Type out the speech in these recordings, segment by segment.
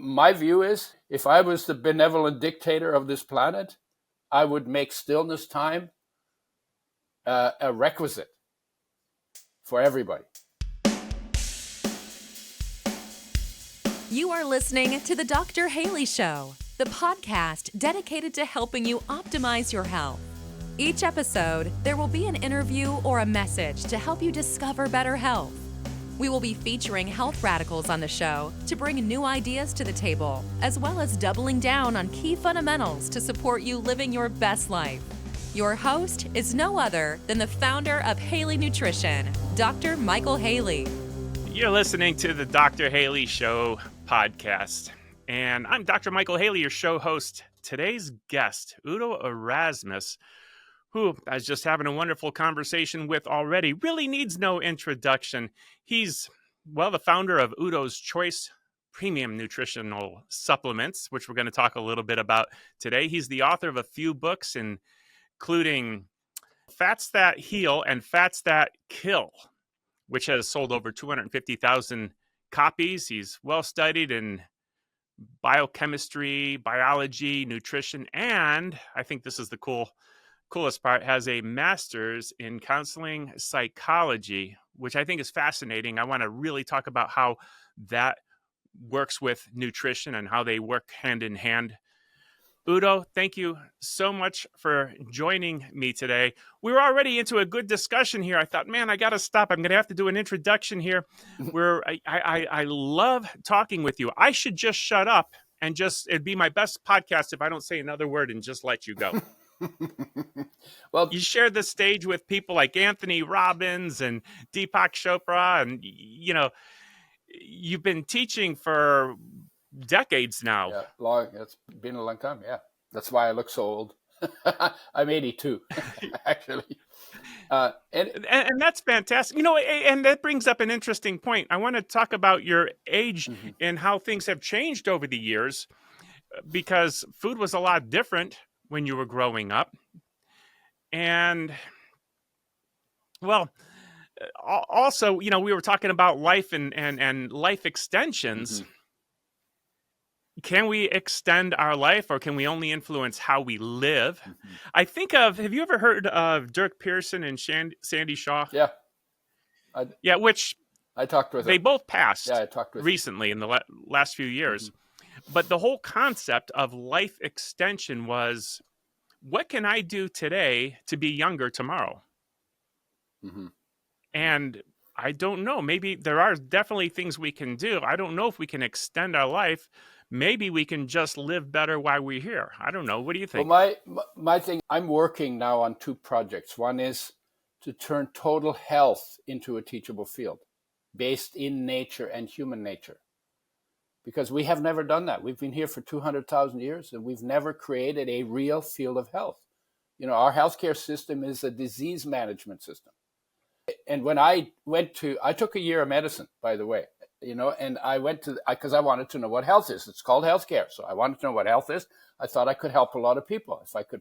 my view is, if I was the benevolent dictator of this planet, I would make stillness time a requisite for everybody. You are listening to The Dr. Haley Show, the podcast dedicated to helping you optimize your health. Each episode, there will be an interview or a message to help you discover better health. We will be featuring health radicals on the show to bring new ideas to the table, as well as doubling down on key fundamentals to support you living your best life. Your host is no other than the founder of Haley Nutrition, Dr. Michael Haley. You're listening to the Dr. Haley Show podcast, and I'm Dr. Michael Haley, your show host. Today's guest, Udo Erasmus, who I was just having a wonderful conversation with already, really needs no introduction. He's, the founder of Udo's Choice Premium Nutritional Supplements, which we're going to talk a little bit about today. He's the author of a few books, including Fats That Heal and Fats That Kill, which has sold over 250,000 copies. He's well-studied in biochemistry, biology, nutrition, and I think this is the coolest part, has a master's in counseling psychology, which I think is fascinating. I want to really talk about how that works with nutrition and how they work hand in hand. Udo, thank you so much for joining me today. We were already into a good discussion here. I thought, man, I got to stop. I'm going to have to do an introduction here where I love talking with you. I should just shut up and it'd be my best podcast if I don't say another word and just let you go. Well, you shared the stage with people like Anthony Robbins and Deepak Chopra, and, you've been teaching for decades now. Yeah, long. It's been a long time. Yeah, that's why I look so old. I'm 82, actually. And that's fantastic. And that brings up an interesting point. I want to talk about your age and how things have changed over the years, because food was a lot different when you were growing up. And, also, we were talking about life and life extensions. Mm-hmm. Can we extend our life, or can we only influence how we live? Mm-hmm. I think have you ever heard of Dirk Pearson and Sandy Shaw? Yeah. Which I talked with they them. Both passed I talked with recently in the last few years. Mm-hmm. But the whole concept of life extension was, what can I do today to be younger tomorrow? Mm-hmm. And I don't know. Maybe there are definitely things we can do. I don't know if we can extend our life. Maybe we can just live better while we're here. I don't know. What do you think? Well, my thing, I'm working now on two projects. One is to turn total health into a teachable field based in nature and human nature. Because we have never done that. We've been here for 200,000 years, and we've never created a real field of health. Our healthcare system is a disease management system. And when I took a year of medicine, by the way, and I went because I wanted to know what health is. It's called healthcare. So I wanted to know what health is. I thought I could help a lot of people if I could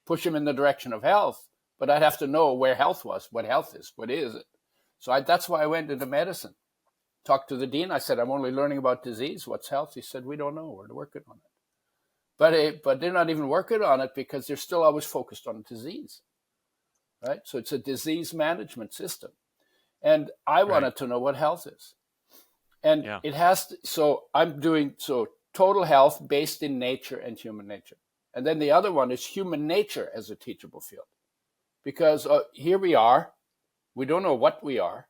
push them in the direction of health, but I'd have to know where health was, what health is, what is it? So that's why I went into medicine. Talked to the dean. I said, I'm only learning about disease. What's health? He said, we don't know. We're working on it. But they're not even working on it because they're still always focused on disease, right? So it's a disease management system. And I wanted to know what health is. And it has to, so I'm doing total health based in nature and human nature. And then the other one is human nature as a teachable field. Because here we are. We don't know what we are.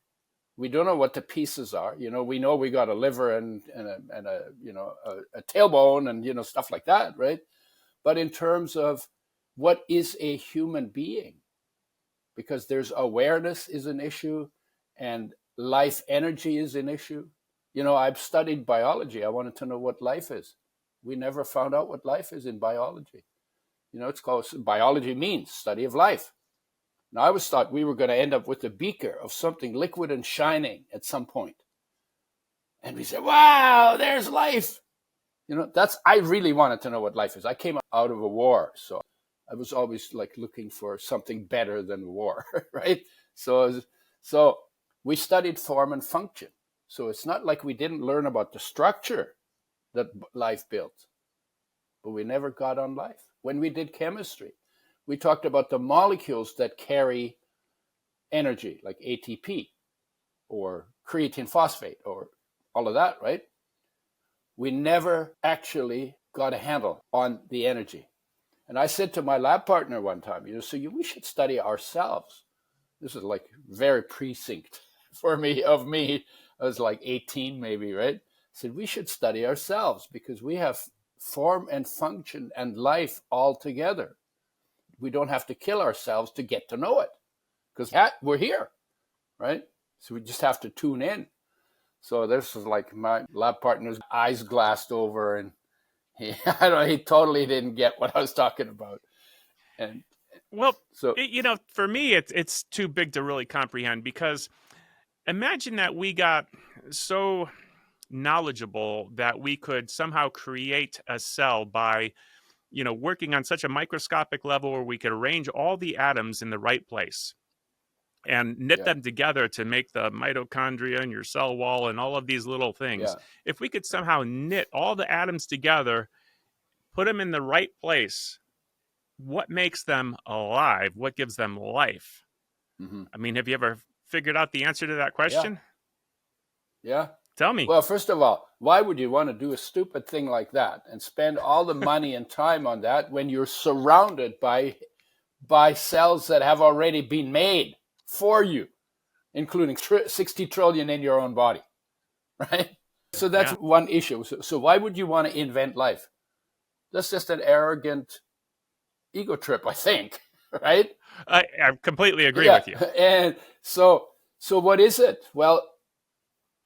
We don't know what the pieces are. We know we got a liver and a tailbone and, stuff like that, right? But in terms of what is a human being, because there's awareness is an issue and life energy is an issue. I've studied biology. I wanted to know what life is. We never found out what life is in biology. It's called, biology means study of life. Now, I always thought we were going to end up with a beaker of something liquid and shining at some point. And we said, wow, there's life. I really wanted to know what life is. I came out of a war, so I was always looking for something better than war, right? So we studied form and function. So it's not like we didn't learn about the structure that life built. But we never got on life. When we did chemistry, we talked about the molecules that carry energy, like ATP or creatine phosphate or all of that, right? We never actually got a handle on the energy. And I said to my lab partner one time, we should study ourselves. This is like very precinct for me, of me. I was like 18 maybe, right? I said, we should study ourselves because we have form and function and life all together. We don't have to kill ourselves to get to know it because we're here, right? So we just have to tune in. So this was like my lab partner's eyes glassed over, and he totally didn't get what I was talking about. And well, so, for me, it's too big to really comprehend, because imagine that we got so knowledgeable that we could somehow create a cell by, working on such a microscopic level where we could arrange all the atoms in the right place and knit them together to make the mitochondria and your cell wall and all of these little things. If we could somehow knit all the atoms together, put them in the right place, what makes them alive? What gives them life? mm-hmm. I mean, have you ever figured out the answer to that question? Yeah. Tell me. Well, first of all, why would you want to do a stupid thing like that and spend all the money and time on that when you're surrounded by cells that have already been made for you, including 60 trillion in your own body, right? So that's one issue. So why would you want to invent life? That's just an arrogant ego trip, I think, right? I completely agree with you. And so what is it? Well,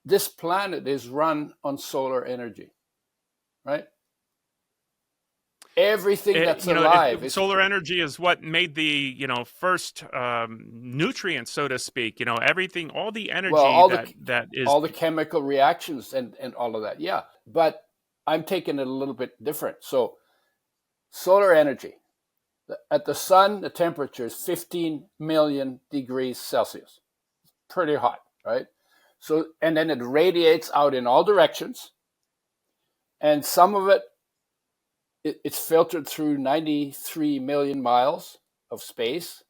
this planet is run on solar energy, right? Everything that's alive. Solar energy is what made the, first nutrients, so to speak. Everything, all the energy that is... all the chemical reactions and all of that, yeah. But I'm taking it a little bit different. So solar energy. At the sun, the temperature is 15 million degrees Celsius. Pretty hot, right? So, and then it radiates out in all directions. And some of it's filtered through 93 million miles of space.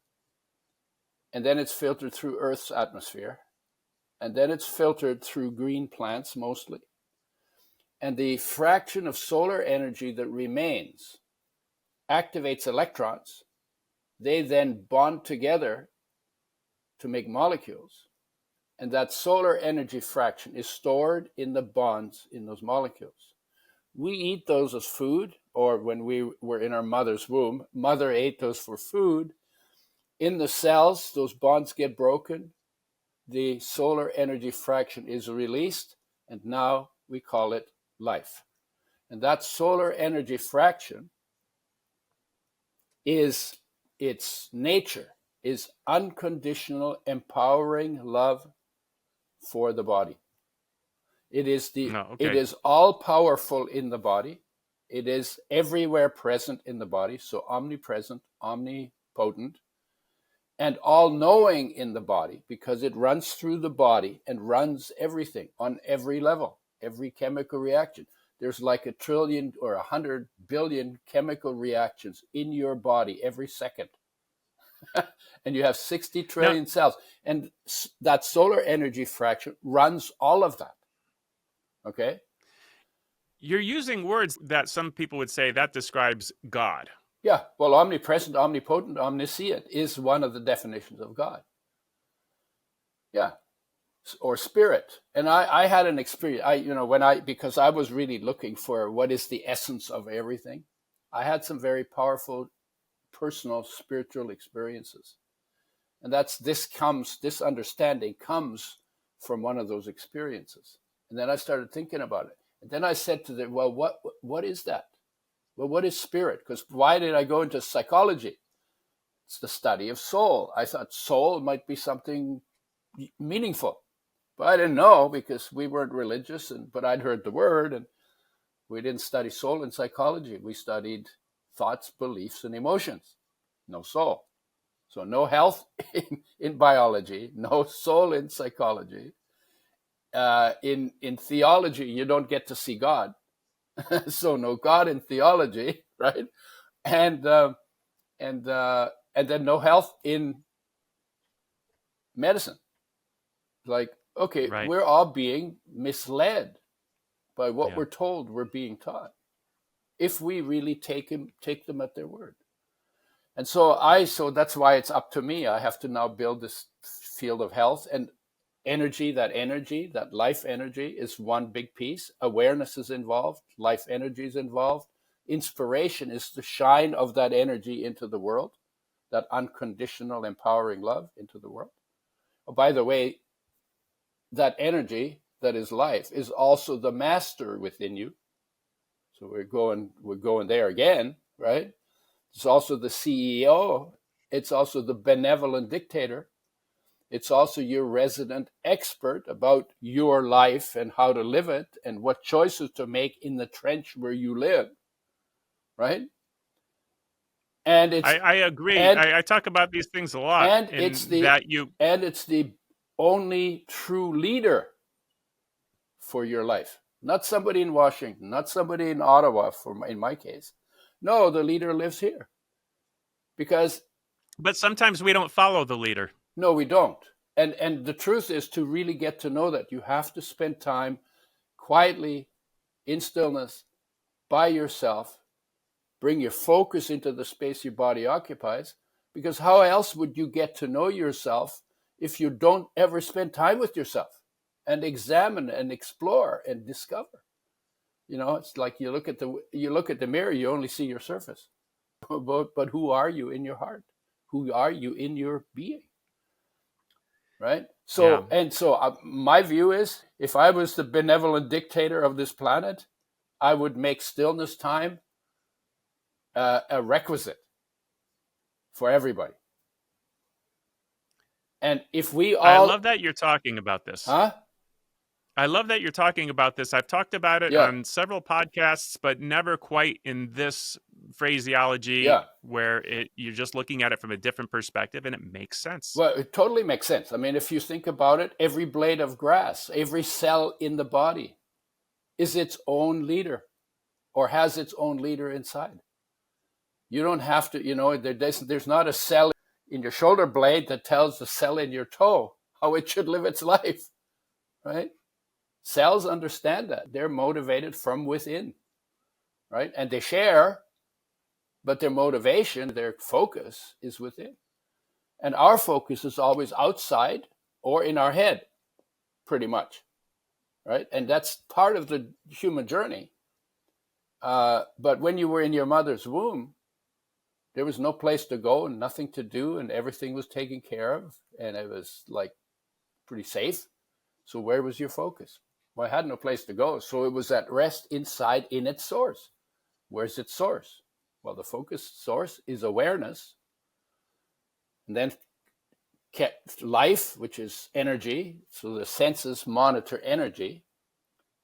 And then it's filtered through Earth's atmosphere. And then it's filtered through green plants mostly. And the fraction of solar energy that remains activates electrons. They then bond together to make molecules. And that solar energy fraction is stored in the bonds in those molecules. We eat those as food, or when we were in our mother's womb, mother ate those for food. In the cells, those bonds get broken. The solar energy fraction is released, and now we call it life. And that solar energy fraction is its nature, is unconditional, empowering love for the body. It is it is all powerful in the body. It is everywhere present in the body, so omnipresent, omnipotent, and all knowing in the body, because it runs through the body and runs everything on every level, every chemical reaction. There's like 1 trillion or 100 billion chemical reactions in your body every second. And you have 60 trillion cells. And that solar energy fraction runs all of that. Okay? You're using words that some people would say that describes God. Yeah. Well, omnipresent, omnipotent, omniscient is one of the definitions of God. Yeah. Or spirit. And I had an experience, because I was really looking for what is the essence of everything. I had some very powerful personal spiritual experiences. And this understanding comes from one of those experiences. And then I started thinking about it. And then I said to them, well, what is that? Well, what is spirit? Because why did I go into psychology? It's the study of soul. I thought soul might be something meaningful. But I didn't know, because we weren't religious, but I'd heard the word, and we didn't study soul in psychology. We studied thoughts, beliefs, and emotions. No soul. So no health in biology, no soul in psychology. In theology, you don't get to see God. So no God in theology, right? And then no health in medicine. Like, okay, Right. we're all being misled by what Yeah. we're told we're being taught, if we really take them at their word. And so that's why it's up to me. I have to now build this field of health and energy. That life energy is one big piece. Awareness is involved. Life energy is involved. Inspiration is the shine of that energy into the world, that unconditional, empowering love into the world. Oh, by the way, that energy that is life is also the master within you. So we're going there again, right? It's also the CEO. It's also the benevolent dictator. It's also your resident expert about your life and how to live it and what choices to make in the trench where you live, right? And it's I agree. and I talk about these things a lot, and it's in the that you and it's the only true leader for your life. Not somebody in Washington, not somebody in Ottawa, in my case. No, the leader lives here. Because but sometimes we don't follow the leader. no, we don't. And the truth is, to really get to know that, you have to spend time quietly, in stillness, by yourself. Bring your focus into the space your body occupies, because how else would you get to know yourself if you don't ever spend time with yourself and examine and explore and discover? It's like you look at the mirror, you only see your surface. But who are you in your heart? Who are you in your being? Right? Yeah. So my view is, if I was the benevolent dictator of this planet, I would make stillness time a requisite for everybody. And if we all... I love that you're talking about this. Huh? I love that you're talking about this. I've talked about it on several podcasts, but never quite in this phraseology where you're just looking at it from a different perspective, and it makes sense. Well, it totally makes sense. I mean, if you think about it, every blade of grass, every cell in the body is its own leader, or has its own leader inside. You don't have to, there's not a cell in your shoulder blade that tells the cell in your toe how it should live its life, right? Cells understand that. They're motivated from within, right? And they share, but their motivation, their focus is within. And our focus is always outside or in our head, pretty much, right? And that's part of the human journey. But when you were in your mother's womb, there was no place to go and nothing to do, and everything was taken care of, and it was like pretty safe. So where was your focus? Well, I had no place to go. So it was at rest inside in its source. Where's its source? Well, the focus source is awareness. And then life, which is energy. So the senses monitor energy.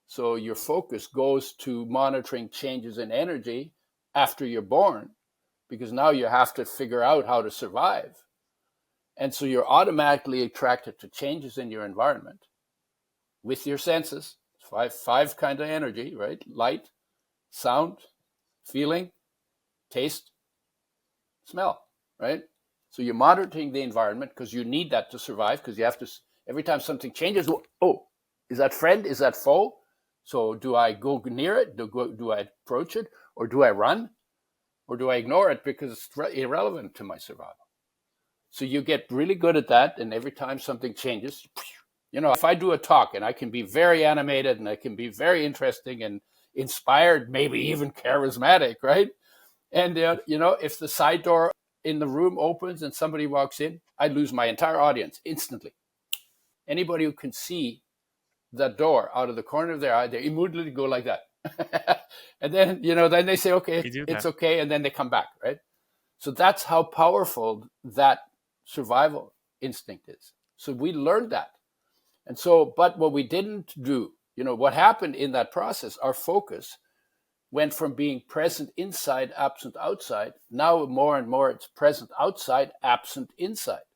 So your focus goes to monitoring changes in energy after you're born, because now you have to figure out how to survive. And so you're automatically attracted to changes in your environment with your senses. Five kind of energy, right? Light, sound, feeling, taste, smell, right? So you're monitoring the environment because you need that to survive, because you have to, every time something changes, oh, is that friend? Is that foe? So do I go near it? Do I approach it? Or do I run? Or do I ignore it because it's irrelevant to my survival? So you get really good at that. And every time something changes, if I do a talk and I can be very animated and I can be very interesting and inspired, maybe even charismatic, right? And, if the side door in the room opens and somebody walks in, I lose my entire audience instantly. Anybody who can see that door out of the corner of their eye, they immediately go like that. And then, then they say, okay, it's okay. And then they come back, right? So that's how powerful that survival instinct is. So we learned that. And so, but what we didn't do, what happened in that process, our focus went from being present inside, absent outside. Now more and more it's present outside, absent inside.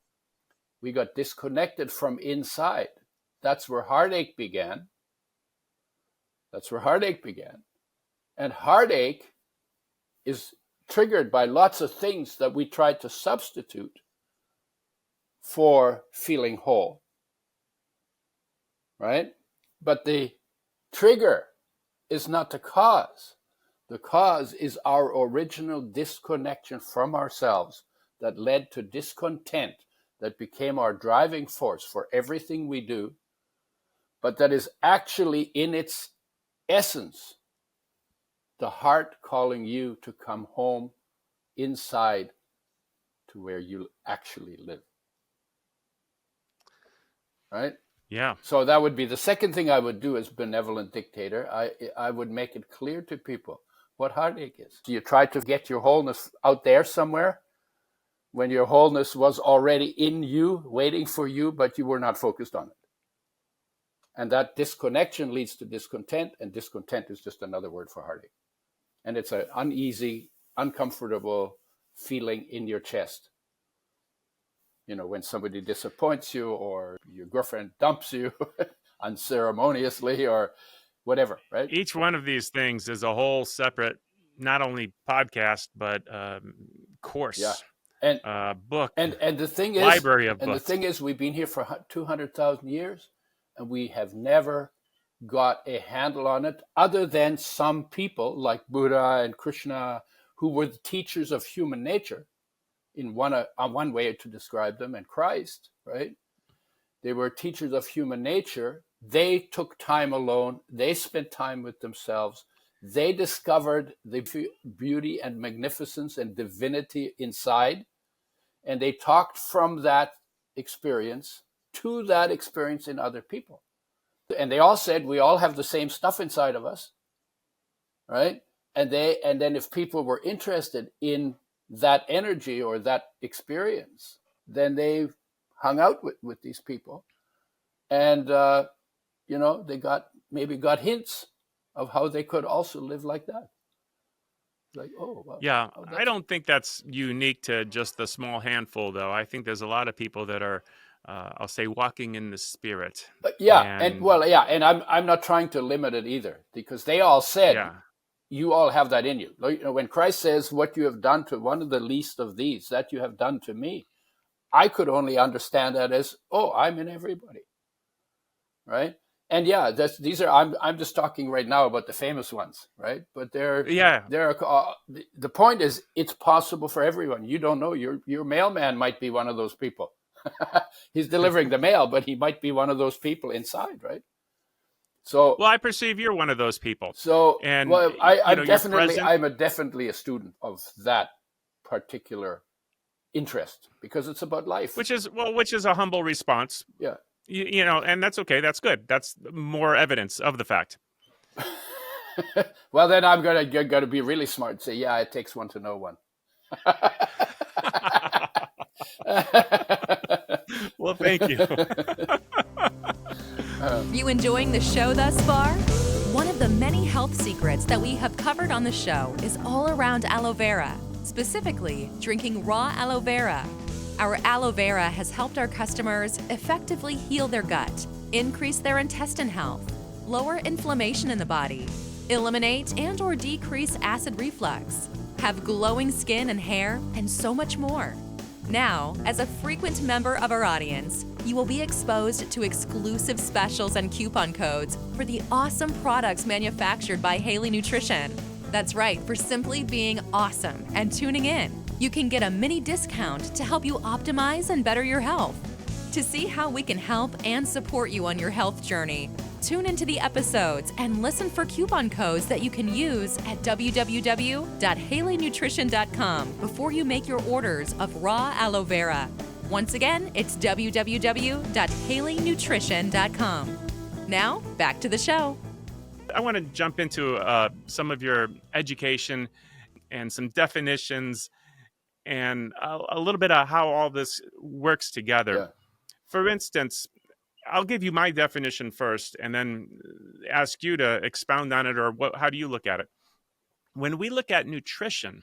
We got disconnected from inside. That's where heartache began. And heartache is triggered by lots of things that we try to substitute for feeling whole, right? But the trigger is not the cause. The cause is our original disconnection from ourselves that led to discontent, that became our driving force for everything we do, but that is actually in its essence the heart calling you to come home inside to where you actually live. Right? Yeah. So that would be the second thing I would do as benevolent dictator. I would make it clear to people what heartache is. Do you try to get your wholeness out there somewhere when your wholeness was already in you, waiting for you, but you were not focused on it? And that disconnection leads to discontent, and discontent is just another word for heartache. And it's an uneasy, uncomfortable feeling in your chest. You know, when somebody disappoints you, or your girlfriend dumps you unceremoniously, or whatever, right? Each one of these things is a whole separate, not only podcast, but course, Yeah. book, and the thing is, library of and books. the thing is, we've been here for 200,000 years, and we have never got a handle on it, other than some people like Buddha and Krishna, who were the teachers of human nature, in one way to describe them, and Christ, right? They were teachers of human nature. They took time alone. They spent time with themselves. They discovered the beauty and magnificence and divinity inside, and they talked from that experience to that experience in other people. And they all said, we all have the same stuff inside of us, right? And then if people were interested in that energy or that experience, then they hung out with these people, and they got hints of how they could also live like that. Like, oh, well, Yeah, oh, I don't think that's unique to just the small handful, though. I think there's a lot of people that are, I'll say, walking in the spirit. And I'm not trying to limit it either, because they all said, yeah, you all have that in you. You know, when Christ says, what you have done to one of the least of these, that you have done to me, I could only understand that as, oh, I'm in everybody, right? And yeah, I'm just talking right now about the famous ones, right? But yeah. the point is, it's possible for everyone. You don't know, your mailman might be one of those people. He's delivering the mail, but he might be one of those people inside, right? So, well, I perceive you're one of those people. So, and well, I'm definitely a student of that particular interest, because it's about life. which is a humble response. Yeah. And that's okay. That's good. That's more evidence of the fact. Well, then I'm gonna be really smart and say, yeah, it takes one to know one. Well, thank you. You enjoying the show thus far? One of the many health secrets that we have covered on the show is all around aloe vera, specifically drinking raw aloe vera. Our aloe vera has helped our customers effectively heal their gut, increase their intestine health, lower inflammation in the body, eliminate and/or decrease acid reflux, have glowing skin and hair, and so much more. Now, as a frequent member of our audience, you will be exposed to exclusive specials and coupon codes for the awesome products manufactured by Haley Nutrition. That's right, for simply being awesome and tuning in. You can get a mini discount to help you optimize and better your health. To see how we can help and support you on your health journey, tune into the episodes and listen for coupon codes that you can use at www.haleynutrition.com before you make your orders of raw aloe vera. Once again, it's www.haleynutrition.com. Now, back to the show. I want to jump into some of your education and some definitions and a little bit of how all this works together. Yeah. For instance, I'll give you my definition first and then ask you to expound on it, or how do you look at it? When we look at nutrition,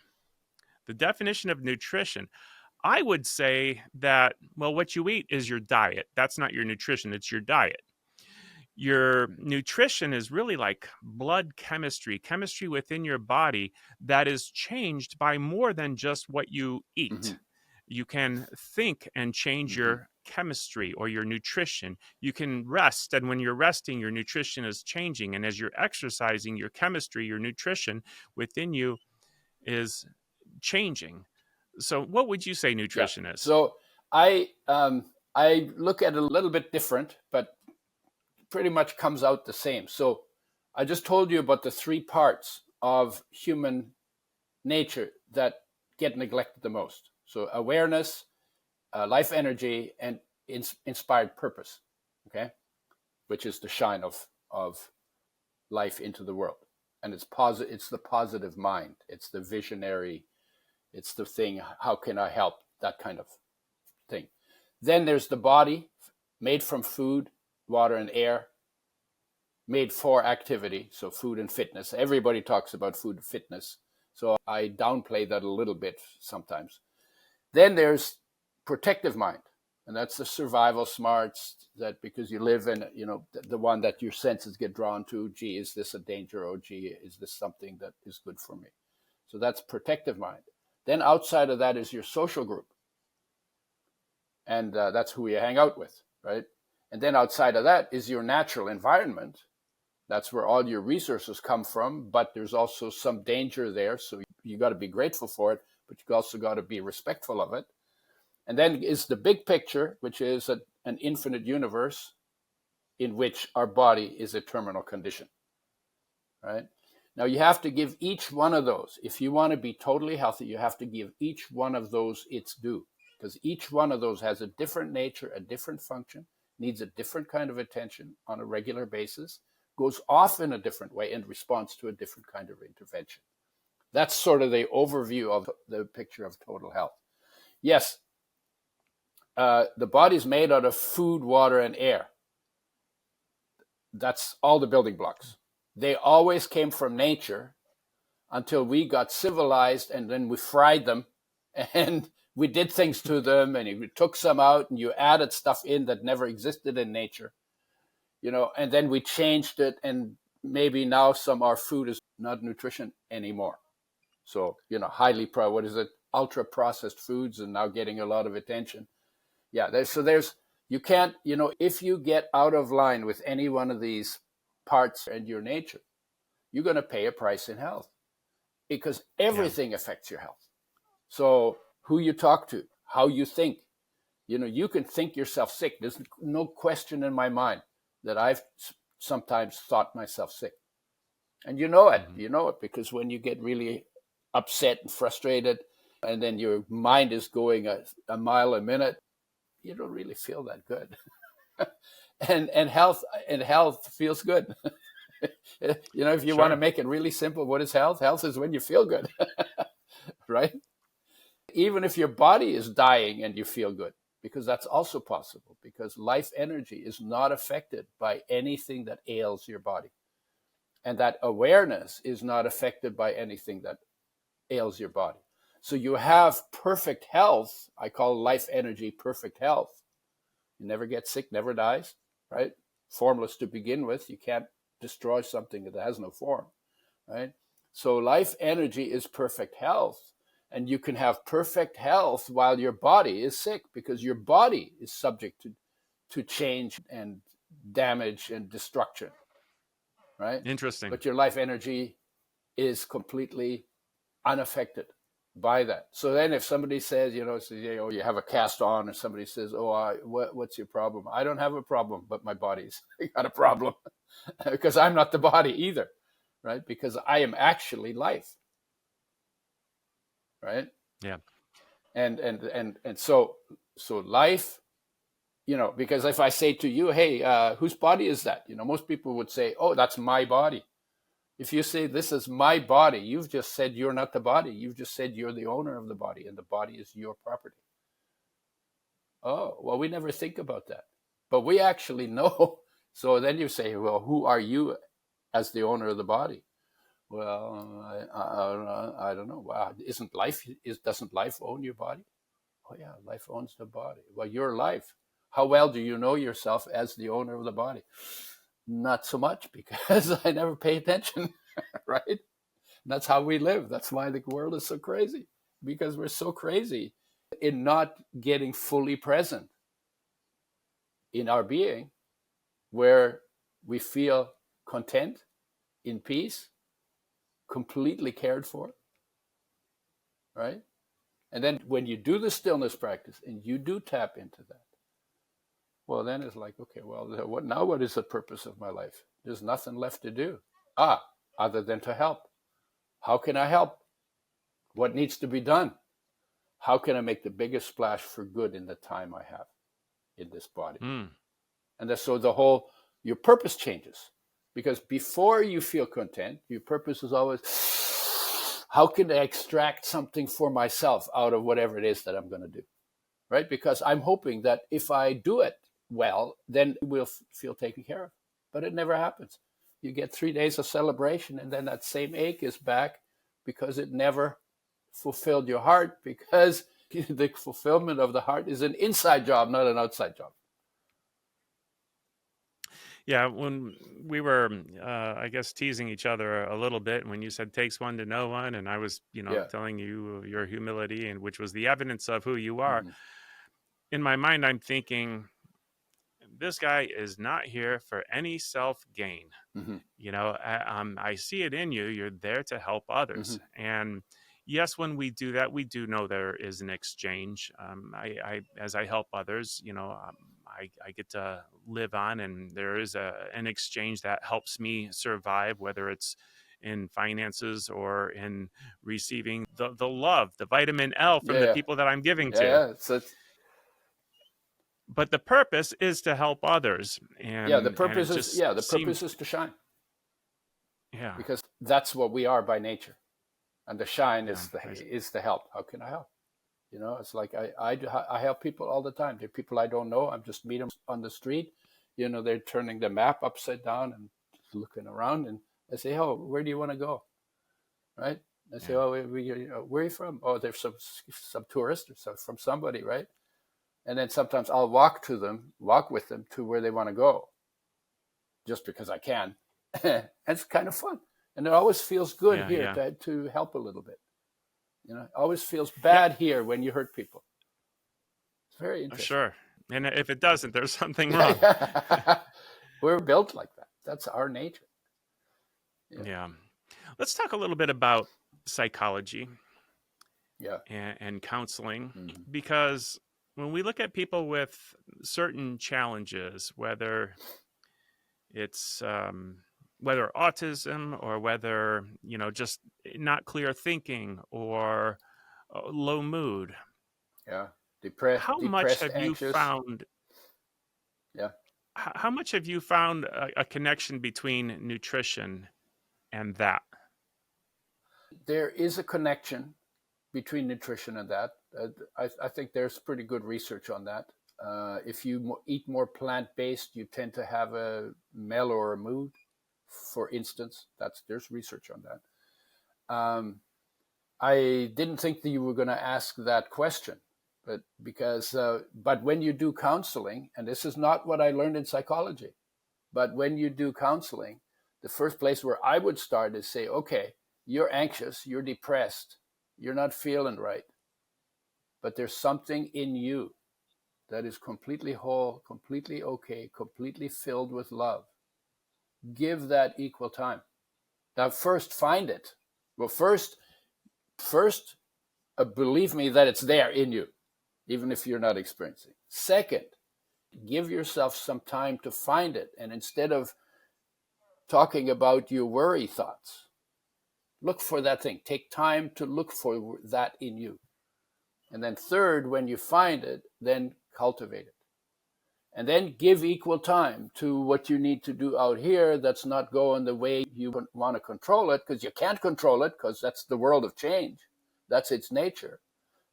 the definition of nutrition, I would say that, well, what you eat is your diet. That's not your nutrition, it's your diet. your nutrition is really like blood chemistry, chemistry within your body that is changed by more than just what you Hmm. eat. You can think and change Hmm. your chemistry or your nutrition. You can rest, and when you're resting, your nutrition is changing. And as you're exercising, your chemistry, your nutrition within you is changing. So, what would you say Yeah. nutrition is? So I look at it a little bit different, but pretty much comes out the same. So I just told you about the three parts of human nature that get neglected the most. So awareness, life energy, and inspired purpose. Okay, which is the shine of life into the world. And it's the positive mind. It's the visionary. It's the thing. How can I help? That kind of thing. Then there's the body, made from food, water, and air, made for activity. So food and fitness. Everybody talks about food and fitness. So I downplay that a little bit sometimes. Then there's protective mind, and that's the survival smarts, that because you live in, the one that your senses get drawn to. Gee, is this a danger? Oh, gee, is this something that is good for me? So that's protective mind. Then outside of that is your social group, and that's who you hang out with, right? And then outside of that is your natural environment. That's where all your resources come from, but there's also some danger there, so you got to be grateful for it, but you also got to be respectful of it. And then is the big picture, which is an infinite universe in which our body is a terminal condition, right? Now you have to give each one of those. If you want to be totally healthy, you have to give each one of those its due, because each one of those has a different nature, a different function, needs a different kind of attention on a regular basis, goes off in a different way, and responds to a different kind of intervention. That's sort of the overview of the picture of total health. Yes, the body is made out of food, water, and air. That's all the building blocks. They always came from nature until we got civilized, and then we fried them and we did things to them, and you took some out and you added stuff in that never existed in nature, and then we changed it, and maybe now some our food is not nutrition anymore. So, highly what is it? Ultra processed foods, and now getting a lot of attention. Yeah, there's you can't, if you get out of line with any one of these parts and your nature, you're going to pay a price in health, because Yeah. everything affects your health. So who you talk to, how you think, you can think yourself sick. There's no question in my mind that I've sometimes thought myself sick. And Mm-hmm. you know it because when you get really upset and frustrated, and then your mind is going a mile a minute, you don't really feel that good. and health feels good. If you want to Sure. make it really simple, what is health? Health is when you feel good, right? Even if your body is dying and you feel good, because that's also possible, because life energy is not affected by anything that ails your body. And that awareness is not affected by anything that ails your body. So you have perfect health. I call life energy perfect health. You never get sick, never dies, right? Formless to begin with. You can't destroy something that has no form, right? So life energy is perfect health. And you can have perfect health while your body is sick, because your body is subject to change and damage and destruction, right? Interesting. But your life energy is completely unaffected by that. So then if somebody says, you have a cast on, or somebody says, what's your problem? I don't have a problem, but my body's got a problem because I'm not the body either, right? Because I am actually life, right? Yeah. And so life, because if I say to you, hey, whose body is that? Most people would say, oh, that's my body. If you say this is my body, you've just said you're not the body. You've just said you're the owner of the body, and the body is your property. Oh, well, we never think about that, but we actually know. So then you say, well, who are you as the owner of the body? Well, I don't know. Wow, doesn't life own your body? Oh yeah, life owns the body. Well, you're life. How well do you know yourself as the owner of the body? Not so much, because I never pay attention, right? And that's how we live. That's why the world is so crazy, because we're so crazy in not getting fully present in our being, where we feel content, in peace, completely cared for, right? And then when you do the stillness practice and you do tap into that, well, then it's like, okay, well, what is the purpose of my life? There's nothing left to do. Other than to help. How can I help? What needs to be done? How can I make the biggest splash for good in the time I have in this body? Mm. And so your purpose changes. Because before you feel content, your purpose is always, how can I extract something for myself out of whatever it is that I'm going to do? Right? Because I'm hoping that if I do it well, then it will feel taken care of. But it never happens. You get 3 days of celebration, and then that same ache is back because it never fulfilled your heart, because the fulfillment of the heart is an inside job, not an outside job. Yeah, when we were, I guess, teasing each other a little bit when you said takes one to know one, and I was, telling you your humility, and which was the evidence of who you are. Mm-hmm. In my mind, I'm thinking, this guy is not here for any self-gain. Mm-hmm. I see it in you. You're there to help others. Mm-hmm. And yes, when we do that, we do know there is an exchange. As I help others, I get to live on, and there is an exchange that helps me survive, whether it's in finances or in receiving the love, the vitamin L from the people that I'm giving to. Yeah, it's But the purpose is to help others, and the purpose and is purpose is to shine. Yeah, because that's what we are by nature, and the shine Yeah, is the help. How can I help? It's like I help people all the time. They're people I don't know. I just meet them on the street. They're turning the map upside down and looking around, and I say, "Oh, where do you want to go?" Right? I say, Yeah. "Oh, where are you from?" "Oh, there's some tourist or from somebody," right? And then sometimes I'll walk with them to where they want to go, just because I can. And it's kind of fun, and it always feels good here to help a little bit. It always feels bad here when you hurt people. It's very interesting. Sure. And if it doesn't, there's something wrong. We're built like that. That's our nature. Yeah. Let's talk a little bit about psychology. Yeah. And counseling, Mm-hmm. because when we look at people with certain challenges, whether it's whether autism or whether just not clear thinking or low mood, depressed, how much have anxious. you found? Yeah. How much have you found a connection between nutrition and that? There is a connection between nutrition and that. I think there's pretty good research on that. If you eat more plant-based, you tend to have a mellower mood, for instance. There's research on that. I didn't think that you were going to ask that question, but when you do counseling, and this is not what I learned in psychology, but when you do counseling, the first place where I would start is say, okay, you're anxious, you're depressed, you're not feeling right, but there's something in you that is completely whole, completely okay, completely filled with love. Give that equal time. Now, first find it. Well, first, believe me that it's there in you, even if you're not experiencing. Second, give yourself some time to find it. And instead of talking about your worry thoughts, look for that thing. Take time to look for that in you. And then third, when you find it, then cultivate it. And then give equal time to what you need to do out here that's not going the way you want to control it, because you can't control it, because that's the world of change. That's its nature.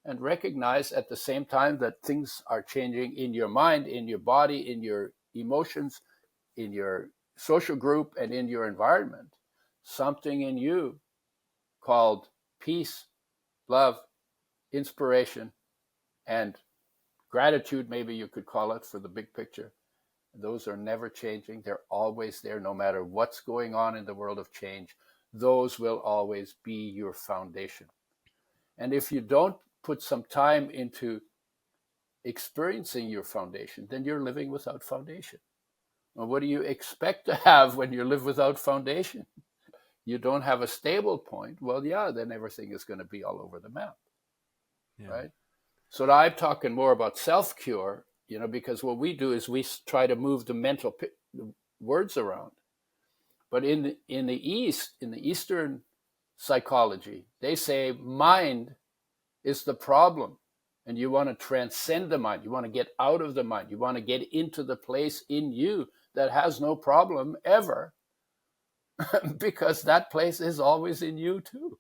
And recognize at the same time that things are changing in your mind, in your body, in your emotions, in your social group, and in your environment. Something in you called peace, love, inspiration, and gratitude, maybe you could call it, for the big picture, Those are never changing. They're always there, no matter what's going on in the world of change. Those will always be your foundation. And if you don't put some time into experiencing your foundation, then you're living without foundation. Well, what do you expect to have when you live without foundation? You don't have a stable point. Well, yeah, then everything is going to be all over the map, right? So I'm talking more about self-cure, because what we do is we try to move the mental words around. But in the East, in the Eastern psychology, they say mind is the problem. And you want to transcend the mind. You want to get out of the mind. You want to get into the place in you that has no problem ever, because that place is always in you too.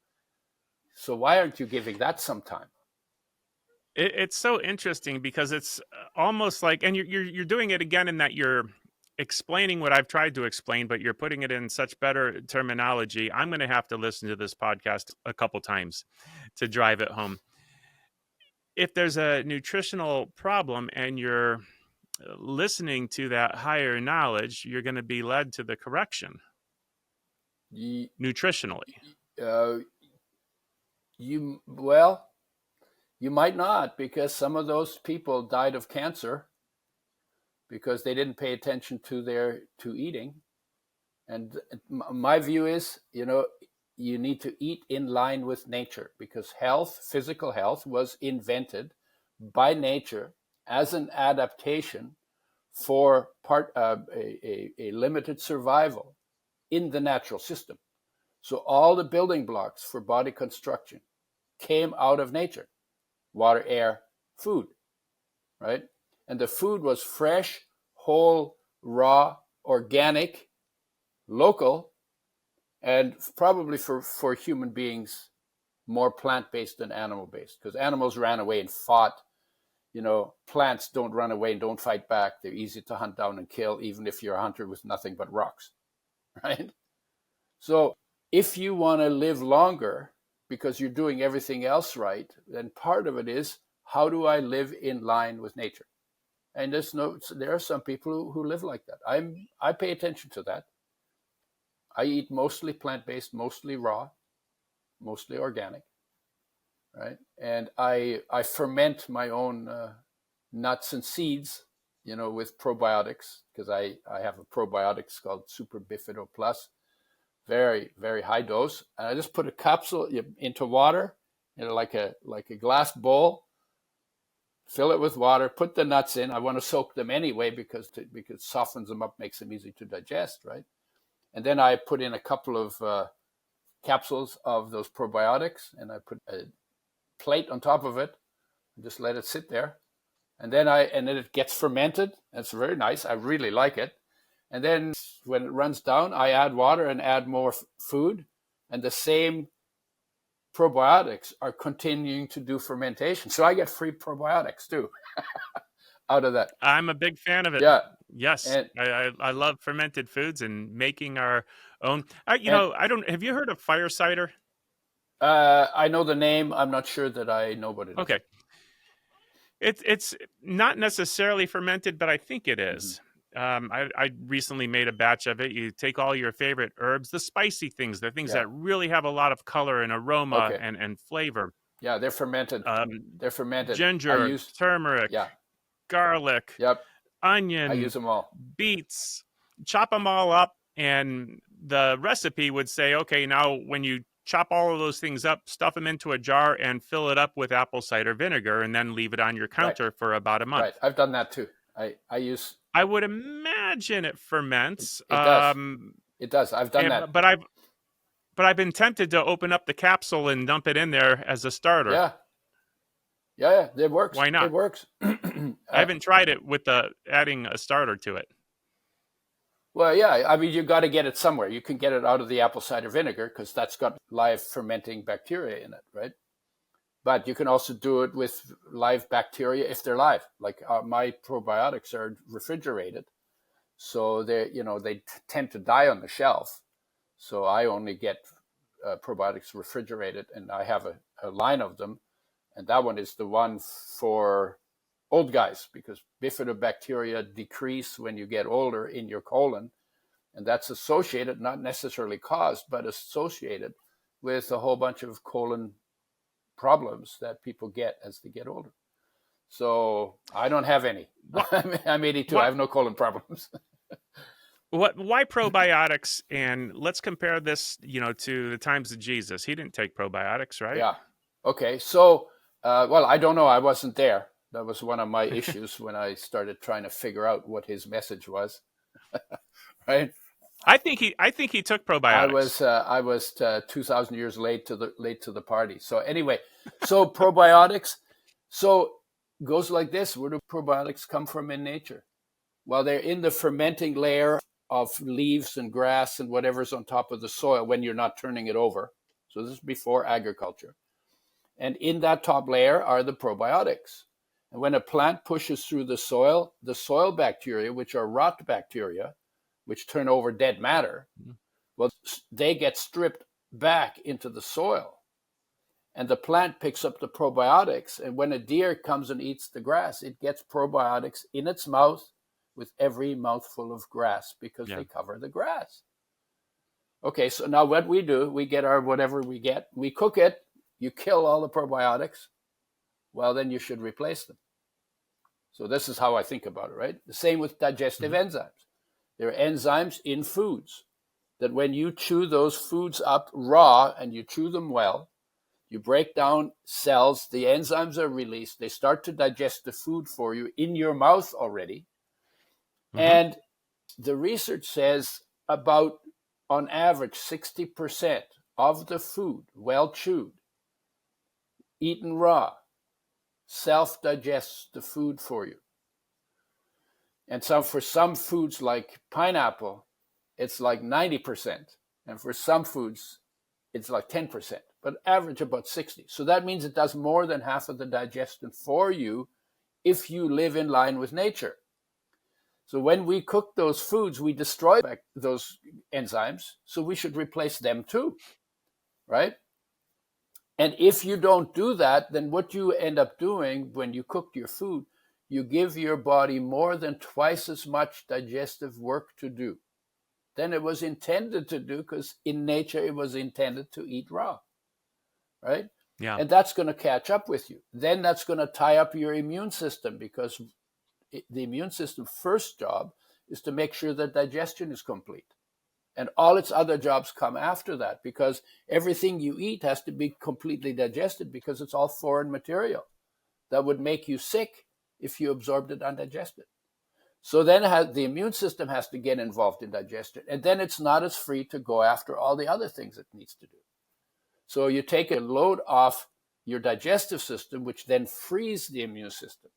So why aren't you giving that some time? It's so interesting because it's almost like, and you're doing it again in that you're explaining what I've tried to explain, but you're putting it in such better terminology. I'm going to have to listen to this podcast a couple times to drive it home. If there's a nutritional problem and you're listening to that higher knowledge, you're going to be led to the correction nutritionally. You might not, because some of those people died of cancer because they didn't pay attention to eating. And my view is, you need to eat in line with nature, because physical health was invented by nature as an adaptation for a limited survival in the natural system. So all the building blocks for body construction came out of nature: water, air, food, right? And the food was fresh, whole, raw, organic, local, and probably for human beings more plant-based than animal-based, because animals ran away and fought. Plants don't run away and don't fight back. They're easy to hunt down and kill, even if you're a hunter with nothing but rocks, right? So if you want to live longer because you're doing everything else right, then part of it is, how do I live in line with nature? And there are some people who live like that. I pay attention to that. I eat mostly plant-based, mostly raw, mostly organic, right? And I ferment my own nuts and seeds, with probiotics, because I have a probiotics called Super Bifido Plus, very, very high dose. And I just put a capsule into water, like a glass bowl, fill it with water, put the nuts in. I want to soak them anyway because it softens them up, makes them easy to digest, right? And then I put in a couple of capsules of those probiotics, and I put a plate on top of it and just let it sit there. And then it gets fermented. It's very nice. I really like it. And then when it runs down, I add water and add more food, and the same probiotics are continuing to do fermentation. So I get free probiotics too out of that. I'm a big fan of it. Yeah. Yes. And I love fermented foods and making our own. Have you heard of fire cider? I know the name. I'm not sure that I know what it is. Okay. It's not necessarily fermented, but I think it is. I recently made a batch of it. You take all your favorite herbs, the spicy things, the things that really have a lot of color and aroma and flavor. Yeah, they're fermented. They're fermented. Ginger, turmeric, garlic, onion. I use them all. Beets. Chop them all up, and the recipe would say, okay, now when you chop all of those things up, stuff them into a jar and fill it up with apple cider vinegar, and then leave it on your counter for about a month. Right, I've done that too. I would imagine it ferments. It does. It does. I've done that. But I've been tempted to open up the capsule and dump it in there as a starter. Yeah, it works. Why not? It works. I haven't tried it with adding a starter to it. Well, yeah, I mean, you got to get it somewhere. You can get it out of the apple cider vinegar because that's got live fermenting bacteria in it, right? But you can also do it with live bacteria if they're live. Like my probiotics are refrigerated, so they tend to die on the shelf. So I only get probiotics refrigerated, and I have a line of them, and that one is the one for old guys, because bifidobacteria decrease when you get older in your colon. And that's associated, not necessarily caused, but associated with a whole bunch of colon problems that people get as they get older. So I don't have any. I'm 82. I have no colon problems. Why probiotics? And let's compare this, to the times of Jesus. He didn't take probiotics, right? Yeah. Okay. So, well, I don't know. I wasn't there. That was one of my issues when I started trying to figure out what his message was. Right. I think he took probiotics. I was 2,000 years late to the party. So anyway, so probiotics. So goes like this. Where do probiotics come from in nature? Well, they're in the fermenting layer of leaves and grass and whatever's on top of the soil when you're not turning it over. So this is before agriculture. And in that top layer are the probiotics. And when a plant pushes through the soil bacteria, which are rot bacteria, which turn over dead matter, well, they get stripped back into the soil. And the plant picks up the probiotics. And when a deer comes and eats the grass, it gets probiotics in its mouth with every mouthful of grass because they cover the grass. Okay, so now what we do, we get our whatever we get, we cook it, you kill all the probiotics, well, then you should replace them. So this is how I think about it, right? The same with digestive enzymes. There are enzymes in foods that when you chew those foods up raw and you chew them well, you break down cells, the enzymes are released, they start to digest the food for you in your mouth already. And the research says about, on average, 60% of the food, well chewed, eaten raw, self-digests the food for you. And so for some foods like pineapple, it's like 90%. And for some foods, it's like 10%, but average about 60. So that means it does more than half of the digestion for you if you live in line with nature. So when we cook those foods, we destroy those enzymes. So we should replace them too, right? And if you don't do that, then what you end up doing when you cook your food, you give your body more than twice as much digestive work to do than it was intended to do, because in nature it was intended to eat raw, right? Yeah. And that's going to catch up with you. Then that's going to tie up your immune system, because the immune system's first job is to make sure that digestion is complete. And all its other jobs come after that, because everything you eat has to be completely digested, because it's all foreign material that would make you sick if you absorbed it undigested. So then the immune system has to get involved in digestion, and then it's not as free to go after all the other things it needs to do. So you take a load off your digestive system, which then frees the immune system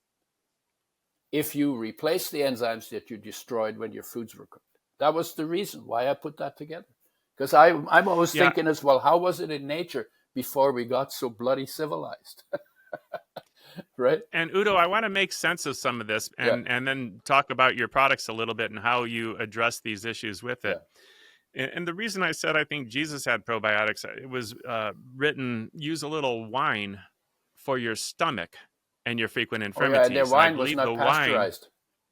if you replace the enzymes that you destroyed when your foods were cooked. That was the reason why I put that together. Because I'm always thinking as well, how was it in nature before we got so bloody civilized? Right? And Udo, I want to make sense of some of this and then talk about your products a little bit and how you address these issues with it. And the reason I said I think Jesus had probiotics, it was written, use a little wine for your stomach and your frequent infirmities. And their wine was not pasteurized,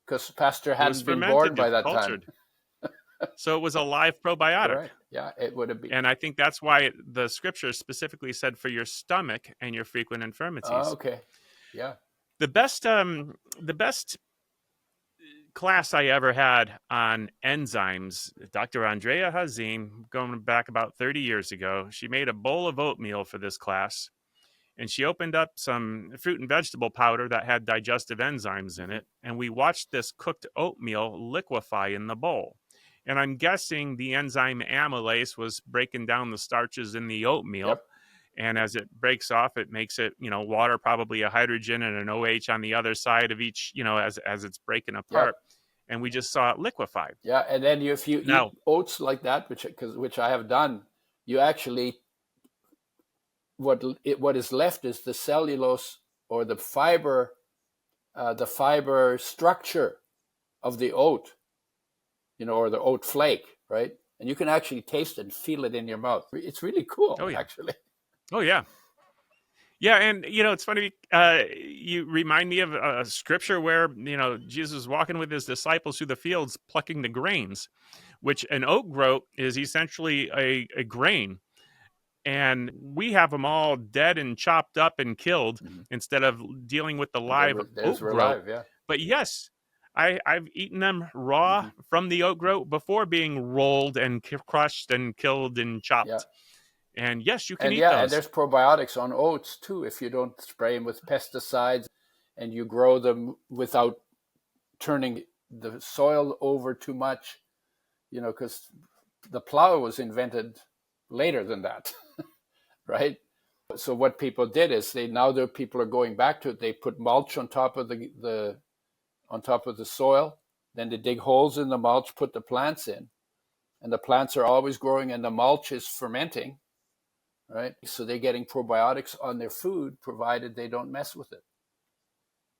because pasture hadn't been born by that time. So it was a live probiotic. Right. Yeah, it would have been. And I think that's why the scripture specifically said for your stomach and your frequent infirmities. Oh, okay. Yeah. The best class I ever had on enzymes, Dr. Andrea Hazim, going back about 30 years ago, she made a bowl of oatmeal for this class. And she opened up some fruit and vegetable powder that had digestive enzymes in it. And we watched this cooked oatmeal liquefy in the bowl. And I'm guessing the enzyme amylase was breaking down the starches in the oatmeal. Yep. And as it breaks off, it makes it, water, probably a hydrogen and an OH on the other side of each, as it's breaking apart. Yep. And we just saw it liquefied. Yeah. And then if you eat oats like that, which I have done, you actually, what is left is the cellulose or the fiber structure of the oat, or the oat flake, right? And you can actually taste it and feel it in your mouth. It's really cool, actually. Oh, yeah. Yeah, and it's funny. You remind me of a scripture where Jesus was walking with his disciples through the fields, plucking the grains, which an oat groat is essentially a grain, and we have them all dead and chopped up and killed Mhm. instead of dealing with the And live there's oat we're groat. live, yeah. But yes, I've eaten them raw Hmm. from the oat groat before being rolled and crushed and killed and Yeah. chopped. And yes, you can And eat yeah, and those. there's probiotics on oats too if you don't spray them with pesticides and you grow them without turning the soil over too much, because the plow was invented later than that, right? So what people did is the people are going back to it. They put mulch on top of the on top of the soil. Then they dig holes in the mulch, put the plants in, and the plants are always growing, and the mulch is fermenting, right? So they're getting probiotics on their food, provided they don't mess with it,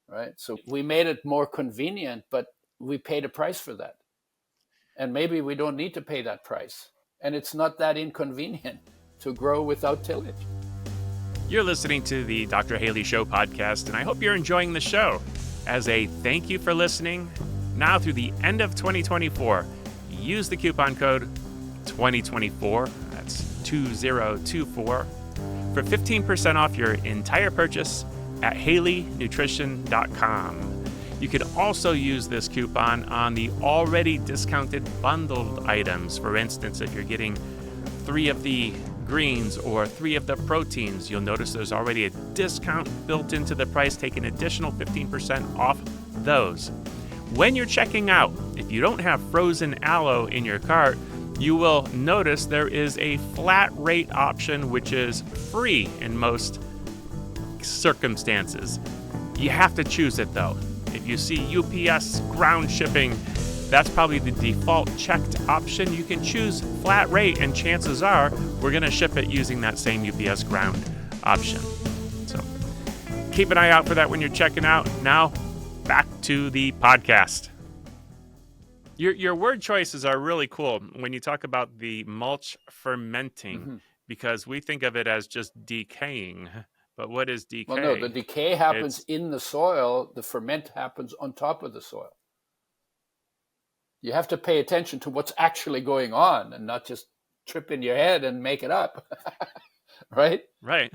right? So we made it more convenient, but we paid a price for that, and maybe we don't need to pay that price, and it's not that inconvenient to grow without tillage. You're listening to the Dr. Haley Show podcast, and I hope you're enjoying the show. As a thank you for listening, now through the end of 2024, use the coupon code 2024, that's 2024, for 15% off your entire purchase at HaleyNutrition.com. You could also use this coupon on the already discounted bundled items. For instance, if you're getting 3 of the greens or 3 of the proteins, you'll notice there's already a discount built into the price. Take an additional 15% off those. When you're checking out, if you don't have frozen aloe in your cart, you will notice there is a flat rate option, which is free in most circumstances. You have to choose it though. If you see UPS ground shipping, that's probably the default checked option. You can choose flat rate, and chances are we're going to ship it using that same UPS ground option. So keep an eye out for that when you're checking out. Now, back to the podcast. Your word choices are really cool when you talk about the mulch fermenting, Mm-hmm. because we think of it as just decaying. But what is decay? Well, no, the decay happens in the soil. The ferment happens on top of the soil. You have to pay attention to what's actually going on and not just trip in your head and make it up. Right? Right.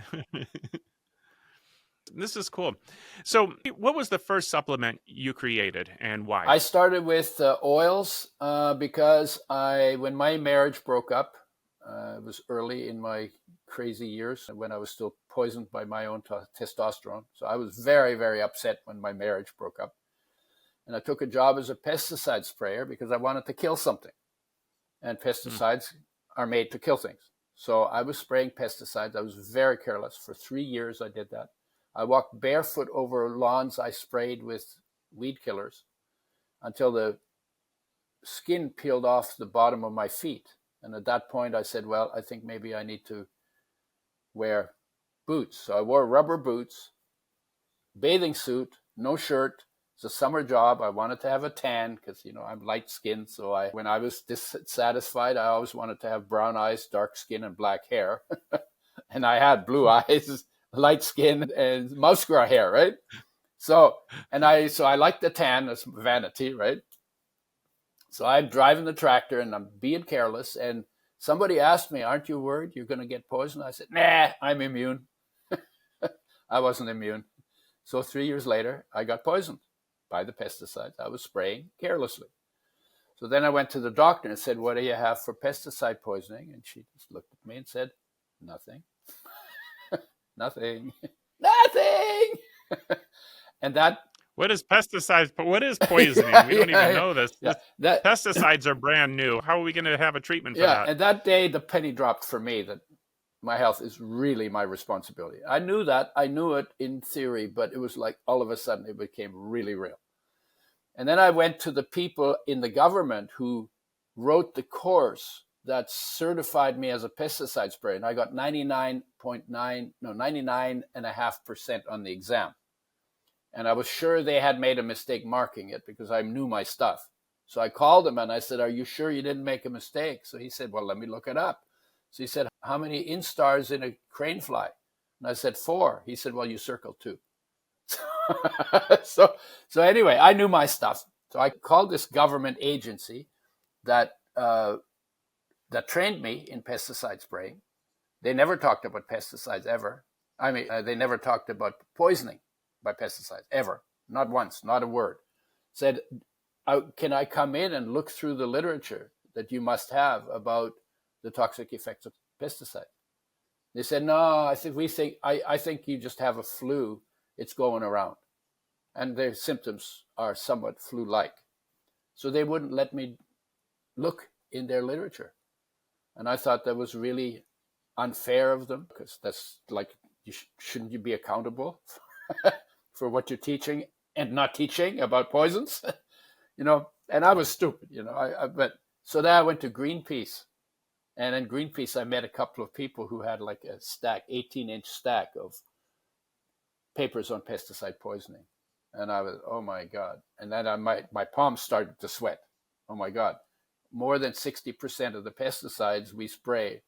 This is cool. So what was the first supplement you created and why? I started with oils because when my marriage broke up, it was early in my crazy years when I was still poisoned by my own testosterone. So I was very, very upset when my marriage broke up. And I took a job as a pesticide sprayer because I wanted to kill something. And pesticides are made to kill things. So I was spraying pesticides. I was very careless. For 3 years, I did that. I walked barefoot over lawns I sprayed with weed killers until the skin peeled off the bottom of my feet. And at that point, I said, well, I think maybe I need to wear boots. So I wore rubber boots, bathing suit, no shirt. It's a summer job. I wanted to have a tan because, I'm light skinned. So when I was dissatisfied, I always wanted to have brown eyes, dark skin, and black hair. And I had blue eyes, light skin, and muskrat hair, right? So I like the tan. That's vanity, right? So I'm driving the tractor and I'm being careless. And somebody asked me, aren't you worried you're going to get poisoned? I said, nah, I'm immune. I wasn't immune. So 3 years later, I got poisoned by the pesticides I was spraying carelessly. So then I went to the doctor and said, what do you have for pesticide poisoning? And she just looked at me and said, nothing. Nothing. Nothing. And that. What is pesticides? What is poisoning? We don't even know this. Pesticides are brand new. How are we going to have a treatment for that? And that day the penny dropped for me that my health is really my responsibility. I knew that. I knew it in theory, but it was like all of a sudden it became really real. And then I went to the people in the government who wrote the course that certified me as a pesticide sprayer. And I got 99.5% on the exam. And I was sure they had made a mistake marking it because I knew my stuff. So I called him and I said, are you sure you didn't make a mistake? So he said, well, let me look it up. So he said, how many instars in a crane fly? And I said, 4. He said, well, you circled 2. so anyway, I knew my stuff. So I called this government agency that trained me in pesticide spraying. They never talked about pesticides ever. I mean, they never talked about poisoning by pesticides ever. Not once, not a word. Said, can I come in and look through the literature that you must have about the toxic effects of pesticides? They said, no, I think you just have a flu. It's going around. And their symptoms are somewhat flu-like. So they wouldn't let me look in their literature. And I thought that was really unfair of them, because that's like, shouldn't you be accountable for what you're teaching and not teaching about poisons? And I was stupid, but so then I went to Greenpeace. And in Greenpeace, I met a couple of people who had like a 18-inch stack of papers on pesticide poisoning. And I was, oh my God. And then my palms started to sweat. Oh my God. More than 60% of the pesticides we spray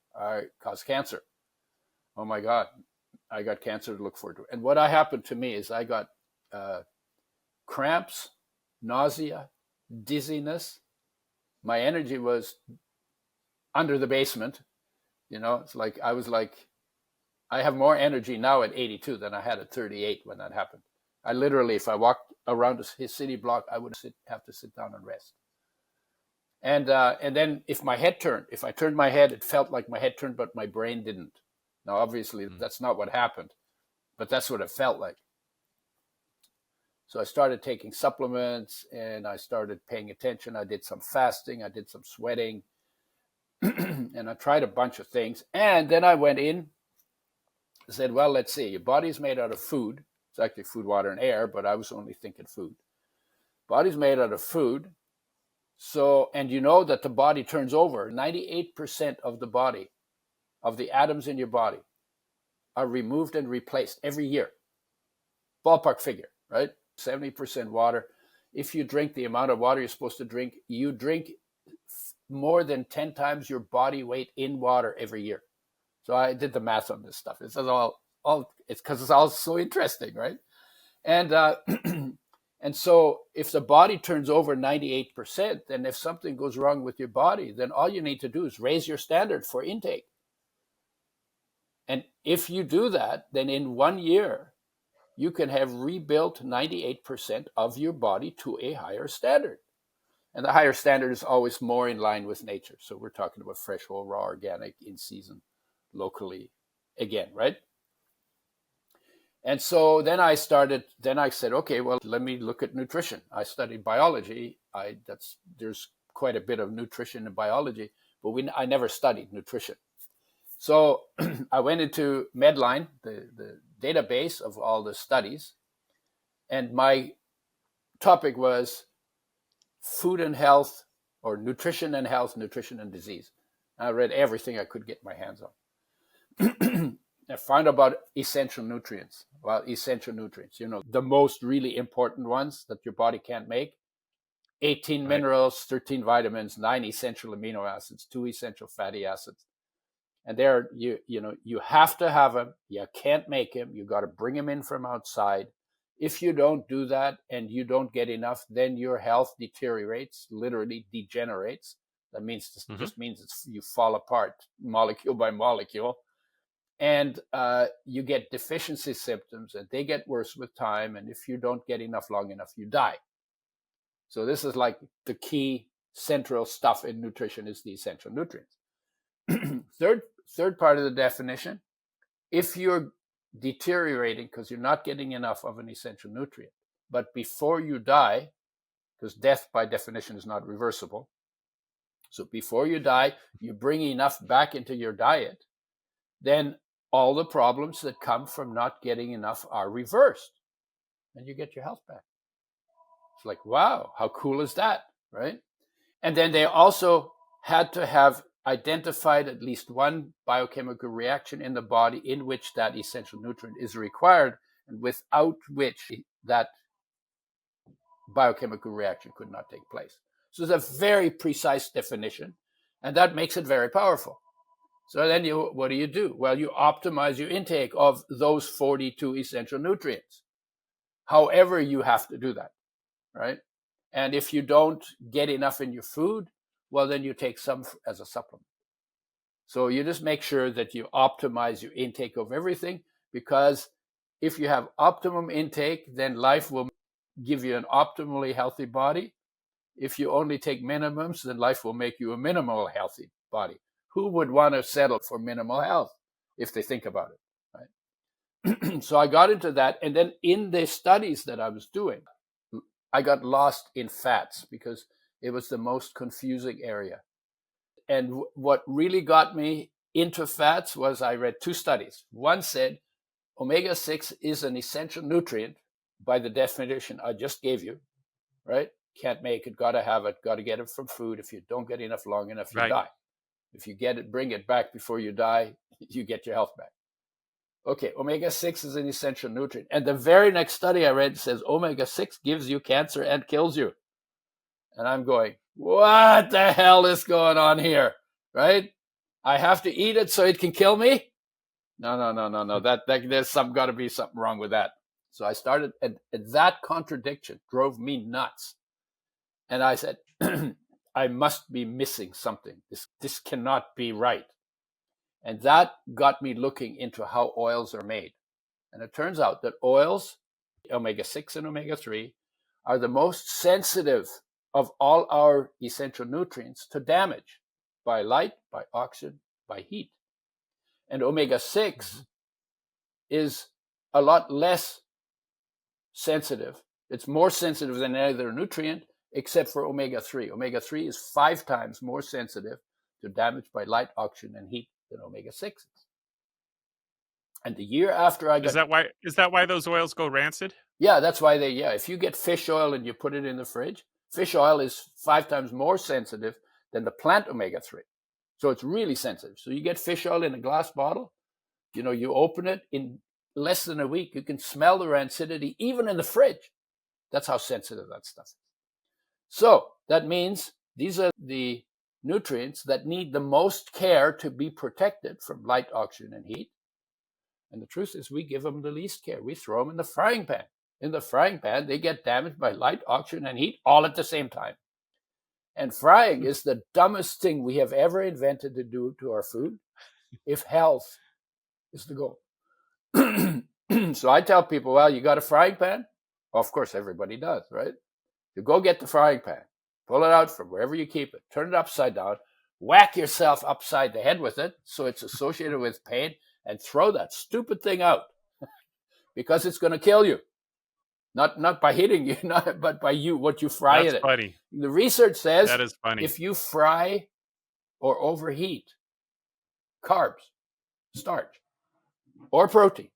cause cancer. Oh my God. I got cancer to look forward to. And what happened to me is I got cramps, nausea, dizziness. My energy was under the basement. It's like I have more energy now at 82 than I had at 38 when that happened. I literally, if I walked around his city block, I would have to sit down and rest. And then if I turned my head, it felt like my head turned, but my brain didn't. Now, obviously, that's not what happened, but that's what it felt like. So I started taking supplements and I started paying attention. I did some fasting, I did some sweating, and I tried a bunch of things. And then I went in and said, well, let's see, your body's made out of food. It's actually food, water, and air, but I was only thinking food. Body's made out of food. So, and you know that the body turns over. 98% of the body, of the atoms in your body, are removed and replaced every year. Ballpark figure, right? 70% water. If you drink the amount of water you're supposed to drink, you drink more than 10 times your body weight in water every year. So I did the math on this stuff. It's all it's because it's all so interesting, right? And and so if the body turns over 98%, then if something goes wrong with your body, then all you need to do is raise your standard for intake. And if you do that, then in 1 year, you can have rebuilt 98% of your body to a higher standard. And the higher standard is always more in line with nature. So we're talking about fresh, whole, raw, organic, in season, locally, again, right? And so then I said, okay, well, let me look at nutrition. I studied biology. There's quite a bit of nutrition and biology, but I never studied nutrition. So I went into Medline, the database of all the studies, and my topic was food and health, or nutrition and health, nutrition and disease. I read everything I could get my hands on. I found about essential nutrients. Well, essential nutrients, the most really important ones that your body can't make. 18 minerals, 13 vitamins, 9 essential amino acids, 2 essential fatty acids. And there, you have to have them. You can't make them. You got to bring them in from outside. If you don't do that and you don't get enough, then your health deteriorates, literally degenerates. That means just means you fall apart molecule by molecule. And you get deficiency symptoms, and they get worse with time. And if you don't get enough long enough, you die. So this is like the key central stuff in nutrition is the essential nutrients. Third part of the definition, if you're deteriorating because you're not getting enough of an essential nutrient, but before you die, because death by definition is not reversible, so before you die, you bring enough back into your diet, then all the problems that come from not getting enough are reversed, and you get your health back. It's like, wow, how cool is that, right? And then they also had to have identified at least one biochemical reaction in the body in which that essential nutrient is required, and without which that biochemical reaction could not take place. So it's a very precise definition, and that makes it very powerful. So then what do? Well, you optimize your intake of those 42 essential nutrients. However, you have to do that, right? And if you don't get enough in your food, well, then you take some as a supplement. So you just make sure that you optimize your intake of everything, because if you have optimum intake, then life will give you an optimally healthy body. If you only take minimums, then life will make you a minimal healthy body. Who would want to settle for minimal health if they think about it, right? So I got into that. And then in the studies that I was doing, I got lost in fats because it was the most confusing area. And what really got me into fats was I read two studies. One said omega-6 is an essential nutrient by the definition I just gave you, right? Can't make it, got to have it, got to get it from food. If you don't get enough long enough, you die. If you get it, bring it back before you die, you get your health back. Okay, omega-6 is an essential nutrient. And the very next study I read says omega-6 gives you cancer and kills you. And I'm going, what the hell is going on here, right? I have to eat it so it can kill me? No. That there's got to be something wrong with that. So I started, and that contradiction drove me nuts. And I said, I must be missing something. This cannot be right. And that got me looking into how oils are made. And it turns out that oils, omega-6 and omega-3, are the most sensitive of all our essential nutrients to damage by light, by oxygen, by heat. And omega-6 is a lot less sensitive. It's more sensitive than any other nutrient, except for omega-3. Omega-3 is 5 times more sensitive to damage by light, oxygen, and heat than omega-6 is. And the year after I got... Is that why those oils go rancid? Yeah, that's why if you get fish oil and you put it in the fridge, fish oil is 5 times more sensitive than the plant omega-3. So it's really sensitive. So you get fish oil in a glass bottle, you open it, in less than a week, you can smell the rancidity even in the fridge. That's how sensitive that stuff is. So that means these are the nutrients that need the most care to be protected from light, oxygen, and heat. And the truth is we give them the least care. We throw them in the frying pan. In the frying pan, they get damaged by light, oxygen, and heat all at the same time. And frying is the dumbest thing we have ever invented to do to our food if health is the goal. So I tell people, well, you got a frying pan? Well, of course, everybody does, right? You go get the frying pan, pull it out from wherever you keep it, turn it upside down, whack yourself upside the head with it so it's associated with pain, and throw that stupid thing out because it's going to kill you. Not by hitting you, but by what you fry That's in it. Funny. The research says that is funny. If you fry or overheat carbs, starch, or protein,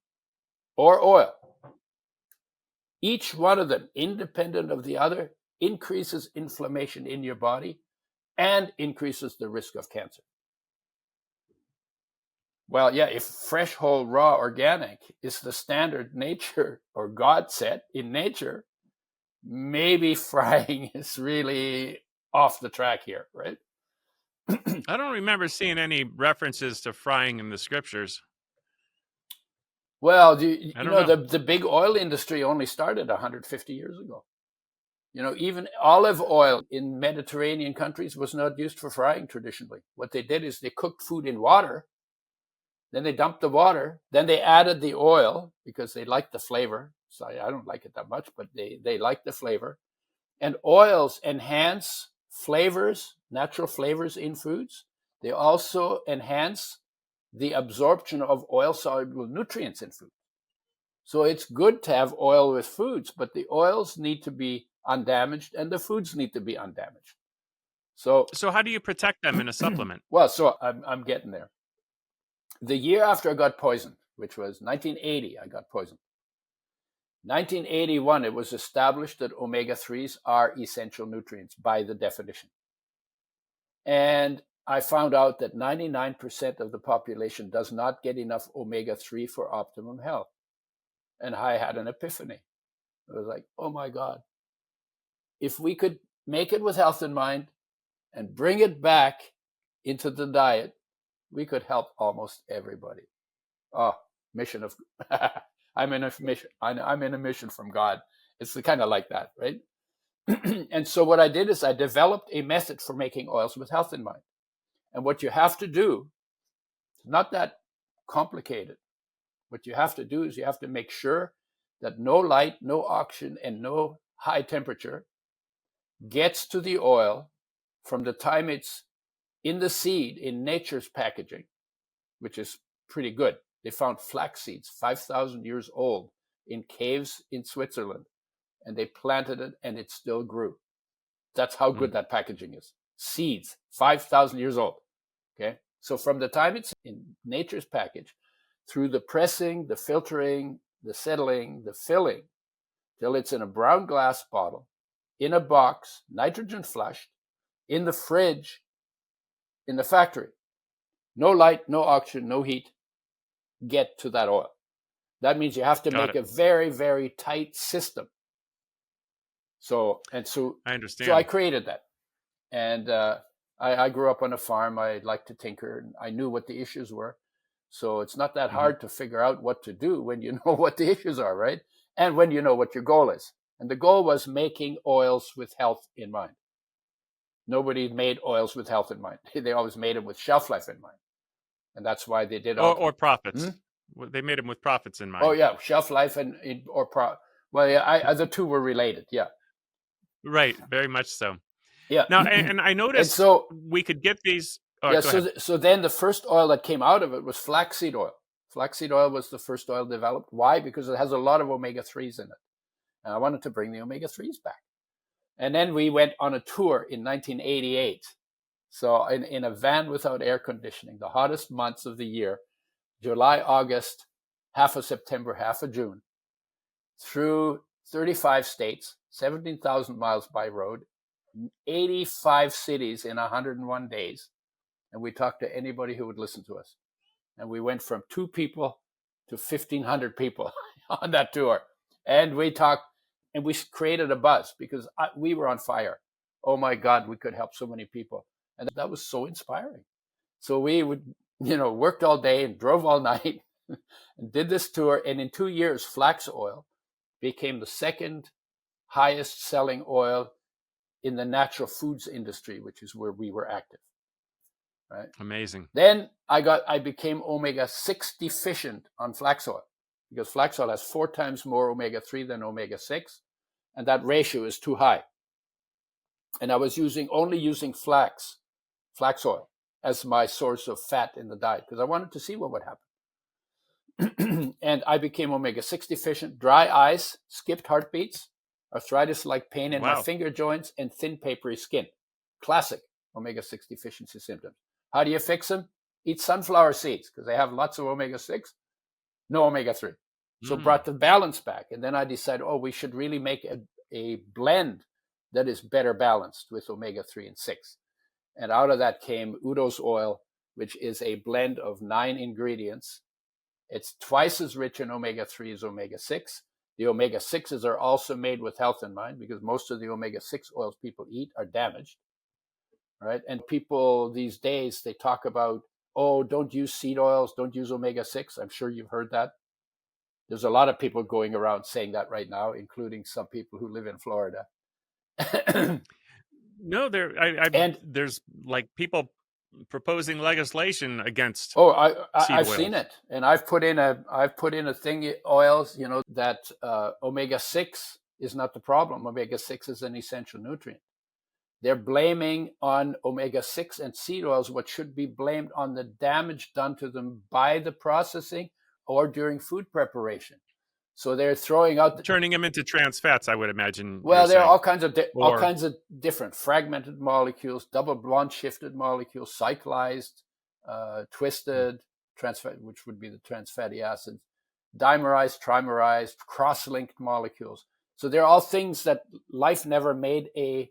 or oil, each one of them, independent of the other, increases inflammation in your body and increases the risk of cancer. Well, yeah, if fresh, whole, raw, organic is the standard nature or God set in nature, maybe frying is really off the track here, right? I don't remember seeing any references to frying in the scriptures. Well, the big oil industry only started 150 years ago. Even olive oil in Mediterranean countries was not used for frying traditionally. What they did is they cooked food in water. Then they dumped the water. Then they added the oil because they liked the flavor. So I don't like it that much, but they like the flavor. And oils enhance flavors, natural flavors in foods. They also enhance the absorption of oil-soluble nutrients in food. So it's good to have oil with foods, but the oils need to be undamaged and the foods need to be undamaged. So how do you protect them in a supplement? Well, so I'm getting there. The year after I got poisoned, which was 1980, I got poisoned. 1981, it was established that omega-3s are essential nutrients by the definition. And I found out that 99% of the population does not get enough omega-3 for optimum health. And I had an epiphany. I was like, oh my God. If we could make it with health in mind and bring it back into the diet, we could help almost everybody. Oh, mission of I'm in a mission. I'm in a mission from God. It's kind of like that, right? And so what I did is I developed a method for making oils with health in mind. And what you have to do, it's not that complicated. What you have to do is you have to make sure that no light, no oxygen, and no high temperature gets to the oil from the time it's in the seed in nature's packaging, which is pretty good. They found flax seeds 5,000 years old in caves in Switzerland, and they planted it and it still grew. That's how good that packaging is. Seeds, 5,000 years old. Okay. So from the time it's in nature's package through the pressing, the filtering, the settling, the filling, till it's in a brown glass bottle, in a box, nitrogen flushed, in the fridge, in the factory. No light, no oxygen, no heat get to that oil. That means you have to make a very, very tight system. So I understand. So I created that. And I grew up on a farm. I liked to tinker, and I knew what the issues were. So it's not that hard to figure out what to do when you know what the issues are, right? And when you know what your goal is. And the goal was making oils with health in mind. Nobody made oils with health in mind. They always made them with shelf life in mind. And that's why they did or profits. They made them with profits in mind. Oh yeah, shelf life well, yeah, the two were related. Yeah. Right, very much so. Yeah. Now, and I noticed we could get these. Oh, yeah. So then the first oil that came out of it was flaxseed oil. Flaxseed oil was the first oil developed. Why? Because it has a lot of omega-3s in it. And I wanted to bring the omega-3s back. And then we went on a tour in 1988. So in a van without air conditioning, the hottest months of the year, July, August, half of September, half of June, through 35 states, 17,000 miles by road, 85 cities in 101 days. And we talked to anybody who would listen to us. And we went from 2 people to 1,500 people on that tour. And we talked, and we created a buzz because we were on fire. Oh my God, we could help so many people. And that was so inspiring. So we would, worked all day and drove all night and did this tour. And in 2 years, flax oil became the second highest selling oil in the natural foods industry, which is where we were active. Right. Amazing. Then I became omega-6 deficient on flax oil because flax oil has 4 times more omega-3 than omega-6. And that ratio is too high. And I was only using flax oil as my source of fat in the diet because I wanted to see what would happen. And I became omega-6 deficient, dry eyes, skipped heartbeats, arthritis-like pain in my finger joints, and thin, papery skin. Classic omega-6 deficiency symptoms. How do you fix them? Eat sunflower seeds because they have lots of omega-6, no omega-3. So brought the balance back. And then I decided, we should really make a blend that is better balanced with omega-3 and 6. And out of that came Udo's oil, which is a blend of 9 ingredients. It's twice as rich in omega-3 as omega-6. The omega-6s are also made with health in mind because most of the omega-6 oils people eat are damaged, right? And people these days, they talk about, don't use seed oils, don't use omega-6. I'm sure you've heard that. There's a lot of people going around saying that right now, including some people who live in Florida. No, there's like people proposing legislation against. I've seen it, and I've put in a thing oils. That omega-6 is not the problem. Omega-6 is an essential nutrient. They're blaming on omega-6 and seed oils what should be blamed on the damage done to them by the processing or during food preparation. So they're throwing out turning them into trans fats, I would imagine. Well, there are all kinds of different fragmented molecules, double bond shifted molecules, cyclized, twisted, trans fat, which would be the trans fatty acids, dimerized, trimerized, cross-linked molecules. So they're all things that life never made a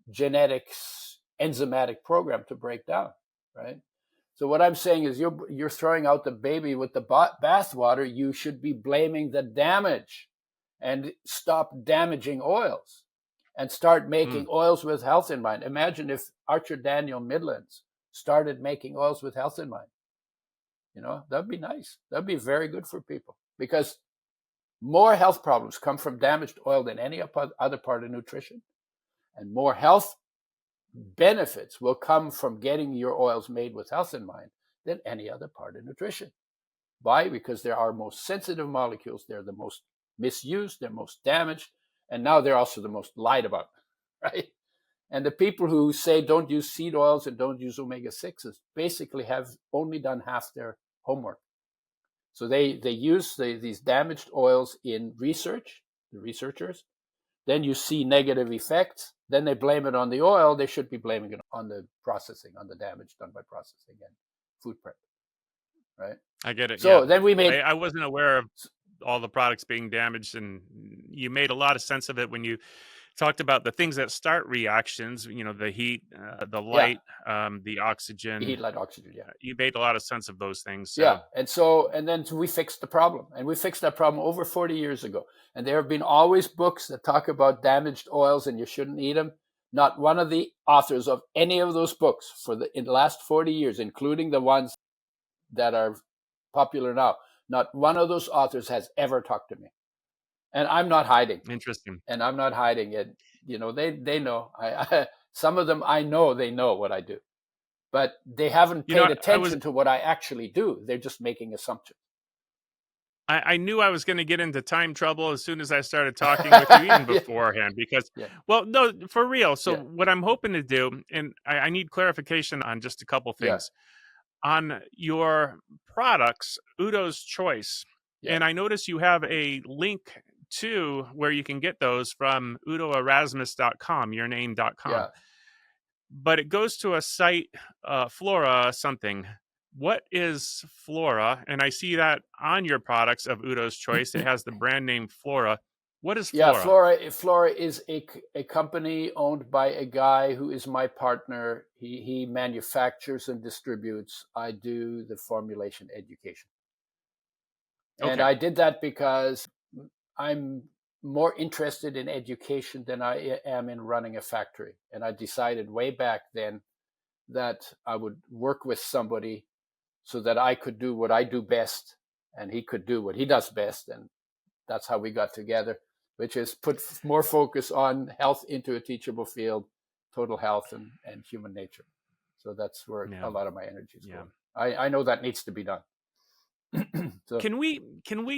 genetics enzymatic program to break down, right? So what I'm saying is you're throwing out the baby with the bathwater. You should be blaming the damage and stop damaging oils and start making oils with health in mind. Imagine if Archer Daniel Midlands started making oils with health in mind. That'd be nice. That'd be very good for people, because more health problems come from damaged oil than any other part of nutrition. And more health benefits will come from getting your oils made with health in mind than any other part of nutrition. Why? Because they're our most sensitive molecules. They're the most misused, they're most damaged, and now they're also the most lied about, right? And the people who say don't use seed oils and don't use omega-6s basically have only done half their homework. So they use these damaged oils in research, the researchers. Then you see negative effects. Then they blame it on the oil. They should be blaming it on the processing, on the damage done by processing and food prep, right? I get it. So Yeah. then we made... I wasn't aware of all the products being damaged, and you made a lot of sense of it when you talked about the things that start reactions, the heat, the light, the oxygen. Heat, light, oxygen, yeah. You made a lot of sense of those things. So. Yeah, and then we fixed the problem. And we fixed that problem over 40 years ago. And there have been always books that talk about damaged oils and you shouldn't eat them. Not one of the authors of any of those books in the last 40 years, including the ones that are popular now, not one of those authors has ever talked to me. And I'm not hiding. Interesting. And I'm not hiding it. They know. Some of them, I know they know what I do. But they haven't paid attention to what I actually do. They're just making assumptions. I knew I was going to get into time trouble as soon as I started talking with you, even beforehand, because, well, no, for real. So what I'm hoping to do, and I need clarification on just a couple things. On your products, Udo's Choice, and I notice you have a link to where you can get those from udoerasmus.com, your name.com. Yeah. But it goes to a site, Flora something. What is Flora? And I see that on your products of Udo's Choice. It has the brand name Flora. What is Flora? Yeah, Flora is a company owned by a guy who is my partner. He manufactures and distributes. I do the formulation education. Okay. And I did that because I'm more interested in education than I am in running a factory. And I decided way back then that I would work with somebody so that I could do what I do best and he could do what he does best. And that's how we got together, which is put more focus on health into a teachable field, total health and human nature. So that's where a lot of my energy is going. I know that needs to be done. So, can we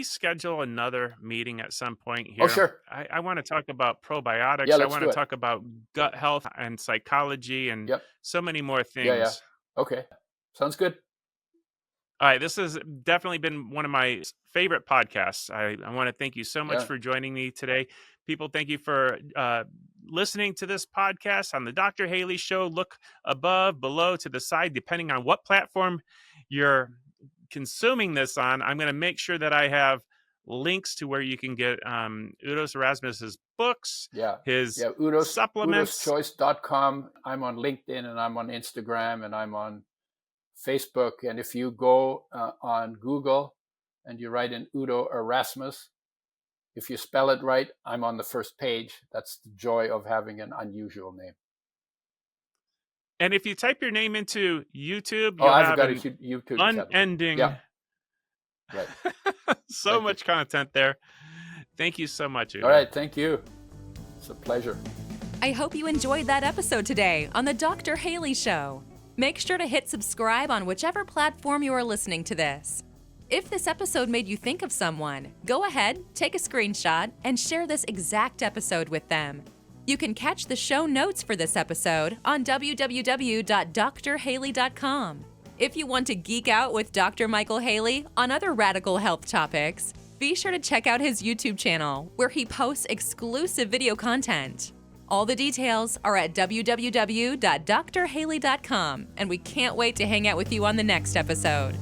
schedule another meeting at some point here? Oh, sure. I want to talk about probiotics. Yeah, I want to talk about gut health and psychology and so many more things. Yeah. Okay. Sounds good. All right. This has definitely been one of my favorite podcasts. I want to thank you so much for joining me today. People, thank you for listening to this podcast on the Dr. Haley Show. Look above, below, to the side, depending on what platform you're consuming this on. I'm going to make sure that I have links to where you can get Udo Erasmus's books, his supplements. UdosChoice.com. I'm on LinkedIn and I'm on Instagram and I'm on Facebook. And if you go on Google and you write in Udo Erasmus, if you spell it right, I'm on the first page. That's the joy of having an unusual name. And if you type your name into YouTube, you'll have a YouTube unending, right. so much content there. Thank you so much, Udo. All right, thank you. It's a pleasure. I hope you enjoyed that episode today on the Dr. Haley Show. Make sure to hit subscribe on whichever platform you are listening to this. If this episode made you think of someone, go ahead, take a screenshot, and share this exact episode with them. You can catch the show notes for this episode on www.drhaley.com. If you want to geek out with Dr. Michael Haley on other radical health topics, be sure to check out his YouTube channel, where he posts exclusive video content. All the details are at www.drhaley.com, and we can't wait to hang out with you on the next episode.